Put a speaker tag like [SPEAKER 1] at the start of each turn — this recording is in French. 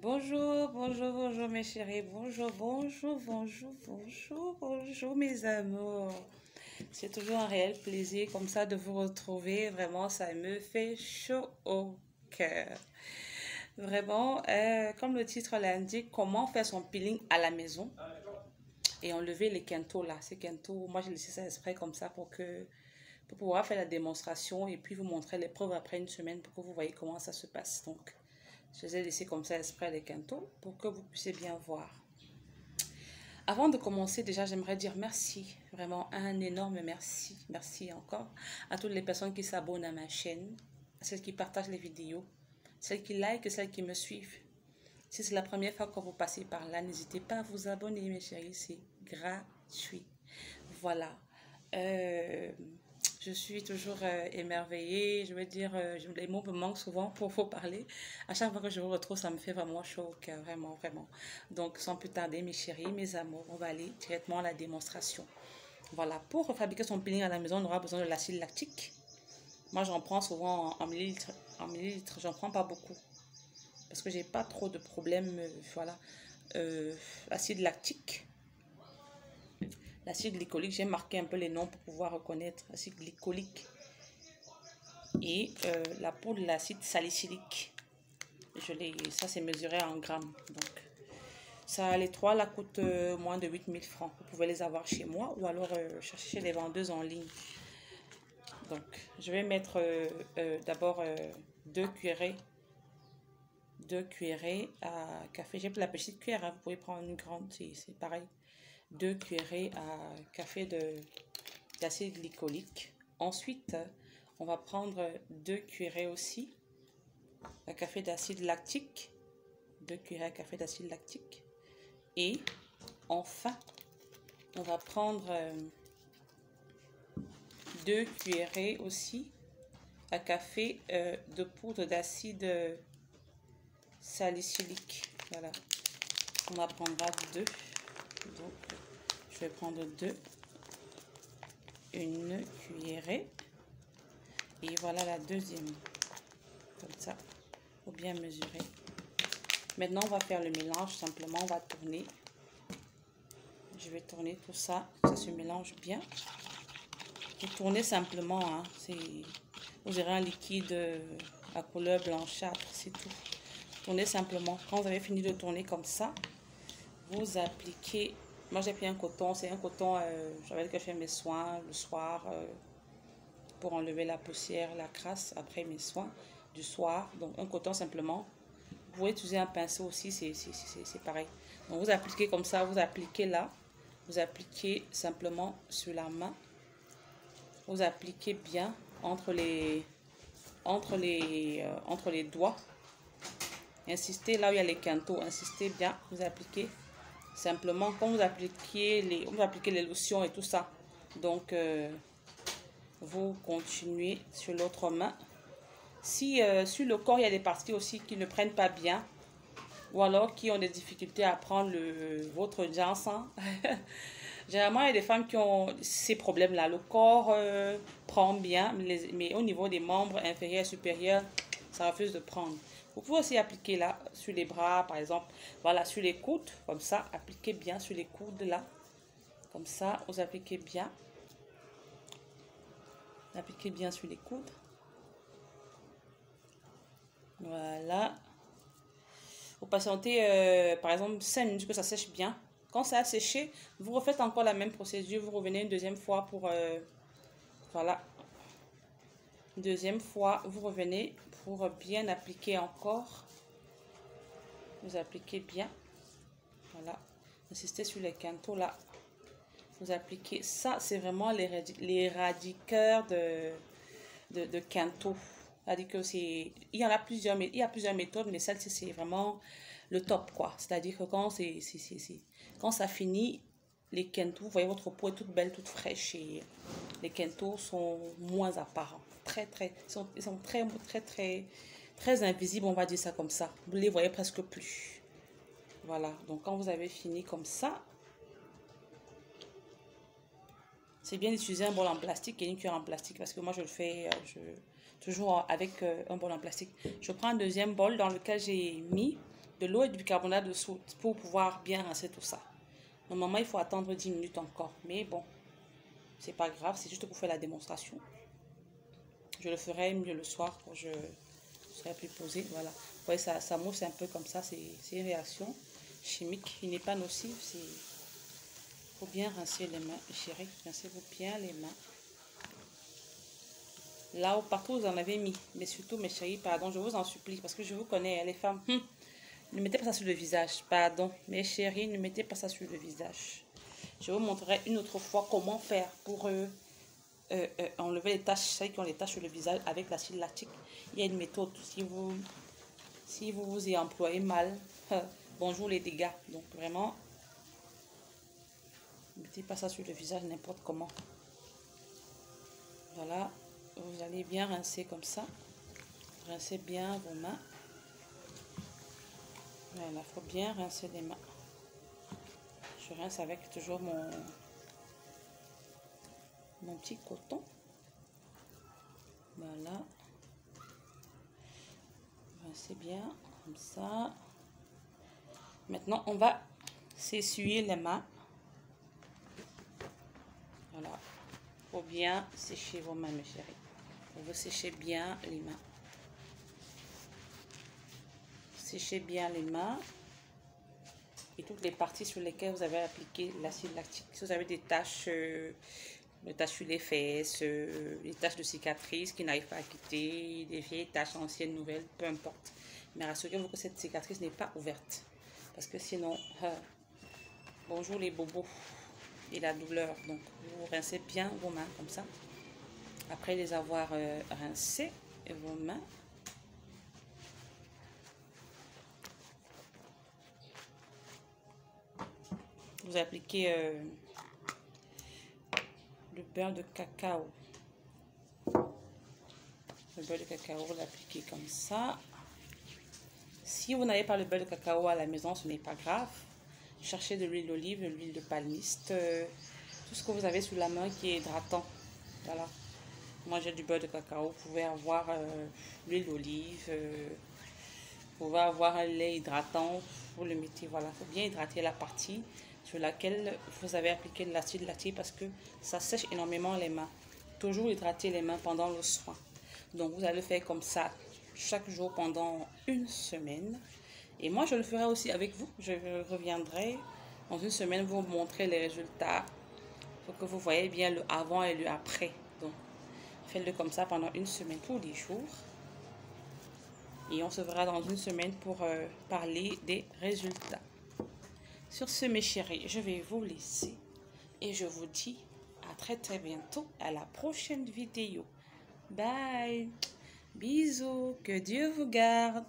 [SPEAKER 1] Bonjour, bonjour, bonjour mes chéris, bonjour, bonjour, bonjour, bonjour, bonjour mes amours. C'est toujours un réel plaisir comme ça de vous retrouver. Vraiment, ça me fait chaud au cœur. Vraiment, comme le titre l'indique, comment faire son peeling à la maison et enlever les quintaux là. Ces quintaux, moi j'ai laissé ça exprès comme ça pour pouvoir faire la démonstration et puis vous montrer les preuves après une semaine pour que vous voyez comment ça se passe. Donc, je les ai laissés comme ça exprès les quintaux pour que vous puissiez bien voir. Avant de commencer, déjà, j'aimerais dire merci, vraiment un énorme merci, merci encore à toutes les personnes qui s'abonnent à ma chaîne, à celles qui partagent les vidéos, celles qui likent, celles qui me suivent. Si c'est la première fois que vous passez par là, n'hésitez pas à vous abonner, mes chéris, c'est gratuit. Voilà. Je suis toujours émerveillée, je veux dire, les mots me manquent souvent pour vous parler. À chaque fois que je vous retrouve, ça me fait vraiment chaud au cœur, vraiment, vraiment. Donc, sans plus tarder, mes chéris, mes amours, on va aller directement à la démonstration. Voilà, pour fabriquer son peeling à la maison, on aura besoin de l'acide lactique. Moi, j'en prends souvent en millilitres. En millilitres, j'en prends pas beaucoup. Parce que j'ai pas trop de problèmes, voilà. Acide lactique. L'acide glycolique, j'ai marqué un peu les noms pour pouvoir reconnaître. Acide glycolique et la poudre de l'acide salicylique. Ça c'est mesuré en grammes. Donc, ça, les trois là coûtent moins de 8000 francs. Vous pouvez les avoir chez moi ou alors chercher chez les vendeuses en ligne. Donc, je vais mettre d'abord 2 cuillerées. 2 cuillerées à café. J'ai pris la petite cuillère, hein. Vous pouvez prendre une grande, c'est pareil. 2 cuillerées à café d'acide glycolique. Ensuite, on va prendre 2 cuillerées aussi à café d'acide lactique. 2 cuillerées à café d'acide lactique. Et enfin, on va prendre 2 cuillerées aussi à café de poudre d'acide salicylique. Voilà. On en prendra 2. Donc, je vais prendre 2. Une cuillerée. Et voilà la deuxième. Comme ça. Il faut bien mesurer. Maintenant, on va faire le mélange. Simplement, on va tourner. Je vais tourner tout ça. Ça se mélange bien. Vous tournez simplement. Hein, vous aurez un liquide à couleur blanchâtre. C'est tout. Tournez simplement. Quand vous avez fini de tourner comme ça, vous appliquez. Moi, j'ai pris un coton. C'est un coton, j'avais que je fais mes soins le soir pour enlever la poussière, la crasse après mes soins du soir. Donc, un coton simplement. Vous pouvez utiliser un pinceau aussi, c'est pareil. Donc, vous appliquez comme ça, vous appliquez là. Vous appliquez simplement sur la main. Vous appliquez bien entre les doigts. Insistez là où il y a les quintaux. Insistez bien. Vous appliquez simplement comme vous appliquez les lotions et tout ça. Donc, vous continuez sur l'autre main. Si sur le corps, il y a des parties aussi qui ne prennent pas bien, ou alors qui ont des difficultés à prendre votre ginseng. Généralement, il y a des femmes qui ont ces problèmes-là. Le corps prend bien, mais au niveau des membres inférieurs et supérieurs, ça refuse de prendre. Vous pouvez aussi appliquer là, sur les bras, par exemple. Voilà, sur les coudes, comme ça. Appliquez bien sur les coudes, là. Comme ça, vous appliquez bien. Appliquez bien sur les coudes. Voilà. Vous patientez, par exemple, 5 minutes que ça sèche bien. Quand ça a séché, vous refaites encore la même procédure. Vous revenez une deuxième fois pour... voilà. Une deuxième fois, vous revenez pour bien appliquer encore. Vous appliquez bien. Voilà. Insistez sur les quintaux là. Vous appliquez. Ça, c'est vraiment l'éradiqueur de quintaux. C'est-à-dire que il y a plusieurs méthodes, mais celle-ci, c'est vraiment le top, quoi. C'est-à-dire que quand ça finit, les quintaux, vous voyez, votre peau est toute belle, toute fraîche et les quintaux sont moins apparents. Ils sont très invisibles, on va dire ça comme ça. Vous les voyez presque plus. Voilà. Donc, quand vous avez fini comme ça, c'est bien d'utiliser un bol en plastique et une cuillère en plastique parce que moi, je le fais toujours avec un bol en plastique. Je prends un deuxième bol dans lequel j'ai mis de l'eau et du bicarbonate de soude pour pouvoir bien rincer tout ça. Normalement, il faut attendre 10 minutes encore. Mais bon, c'est pas grave, c'est juste pour faire la démonstration. Je le ferai mieux le soir quand je serai plus posée. Voilà. Vous voyez, ça mousse un peu comme ça. C'est une réaction chimique qui n'est pas nocive. Il faut bien rincer les mains, chérie. Rincez-vous bien les mains. Là où partout vous en avez mis. Mais surtout, mes chéris, pardon, je vous en supplie. Parce que je vous connais, les femmes. Ne mettez pas ça sur le visage. Pardon, mes chéris, ne mettez pas ça sur le visage. Je vous montrerai une autre fois comment faire pour enlever les taches, celles qui ont les taches sur le visage avec l'acide lactique. Il y a une méthode. Si vous vous y employez mal, bonjour les dégâts. Donc vraiment, ne mettez pas ça sur le visage n'importe comment. Voilà, vous allez bien rincer comme ça. Rincez bien vos mains. Voilà, il faut bien rincer les mains. Je rince avec toujours mon petit coton. Voilà. Rincez bien, comme ça. Maintenant, on va s'essuyer les mains. Voilà. Il faut bien sécher vos mains, mes chéris. Vous séchez bien les mains. Séchez bien les mains et toutes les parties sur lesquelles vous avez appliqué l'acide lactique. Si vous avez des taches sur les fesses, des taches de cicatrices qui n'arrivent pas à quitter, des vieilles taches anciennes, nouvelles, peu importe. Mais rassurez-vous que cette cicatrice n'est pas ouverte. Parce que sinon, bonjour les bobos et la douleur. Donc, vous rincez bien vos mains comme ça. Après les avoir rincées, vos mains, vous appliquez le beurre de cacao. Le beurre de cacao, vous l'appliquez comme ça. Si vous n'avez pas le beurre de cacao à la maison, ce n'est pas grave. Cherchez de l'huile d'olive, de l'huile de palmiste, tout ce que vous avez sous la main qui est hydratant. Voilà. Moi, j'ai du beurre de cacao. Vous pouvez avoir l'huile d'olive. Vous pouvez avoir un lait hydratant. Vous le mettez, voilà. Il faut bien hydrater la partie sur laquelle vous avez appliqué de l'acide lactique parce que ça sèche énormément les mains. Toujours hydrater les mains pendant le soin. Donc, vous allez le faire comme ça chaque jour pendant une semaine. Et moi, je le ferai aussi avec vous. Je reviendrai dans une semaine vous montrer les résultats. Il faut que vous voyez bien le avant et le après. Donc, faites-le comme ça pendant une semaine tous les jours. Et on se verra dans une semaine pour parler des résultats. Sur ce, mes chéris, je vais vous laisser. Et je vous dis à très très bientôt à la prochaine vidéo. Bye. Bisous. Que Dieu vous garde.